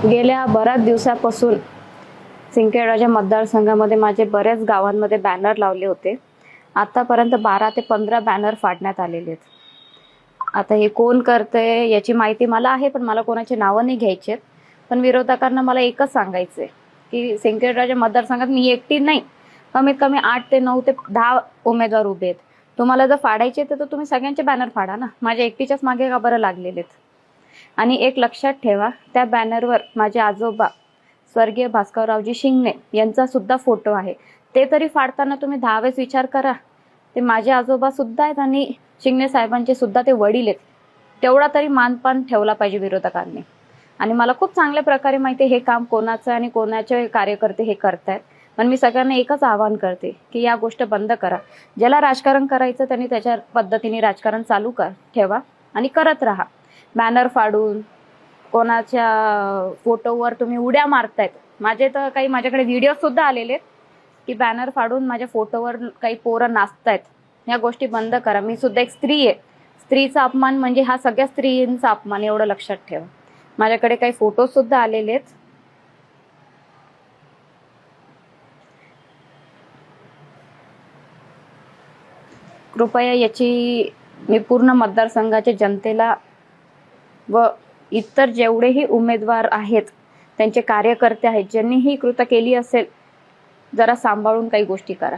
गेल्या बऱ्याच दिवसापासून सिंदखेडराजा मतदारसंघामध्ये माझे बऱ्याच गावांमध्ये बॅनर लावले होते. आतापर्यंत 12 ते 15 बॅनर फाडण्यात आलेले आहेत. आता हे कोण करतंय याची माहिती मला आहे, पण मला कोणाचे नावं नाही घ्यायचे. पण विरोधकांना मला एकच सांगायचंय की सिंदखेडराजा मतदारसंघात मी एकटी नाही, कमीत कमी 8 ते 9 ते 10 उमेदवार उभे आहेत. तुम्हाला जर फाडायचे तर तुम्ही सगळ्यांचे बॅनर फाडा ना, माझ्या एकटीच्याच मागे का बरं लागलेले आहेत. आणि एक लक्षात ठेवा, त्या बॅनरवर माझे आजोबा स्वर्गीय भास्कररावजी शिंगणे यांचा सुद्धा फोटो आहे. ते तरी फाडताना तुम्ही 10 वेळेस विचार करा. ते माझे आजोबा सुद्धा आहेत आणि शिंगणे साहेबांचे सुद्धा ते वडील आहेत. तेवढा तरी मानपान ठेवला पाहिजे विरोधकांनी. आणि मला खूप चांगल्या प्रकारे माहिती आहे हे काम कोणाचं आणि कोणाचे कार्यकर्ते हे करतायत. पण मी सगळ्यांना एकच आवाहन करते की या गोष्ट बंद करा. ज्याला राजकारण करायचं त्यांनी त्याच्या पद्धतीने राजकारण चालू ठेवा आणि करत राहा. बॅनर फाडून कोणाच्या फोटोवर तुम्ही उड्या मारतायत. माझ्याकडे व्हिडिओ सुद्धा आलेले की बॅनर फाडून माझ्या फोटोवर काही पोरं नाचतायत. या गोष्टी बंद करा. मी सुद्धा एक स्त्री आहे. स्त्रीचा अपमान म्हणजे हा सगळ्या स्त्रींचा अपमान, एवढं लक्षात ठेवा. माझ्याकडे काही फोटो सुद्धा आलेले आहेत. कृपया याची मी पूर्ण मतदारसंघाच्या जनतेला व इतर जेवढेही उमेदवार आहेत त्यांचे कार्यकर्ते आहेत ज्यांनी ही कृत्य केली असेल, जरा सांभाळून काही गोष्टी करा.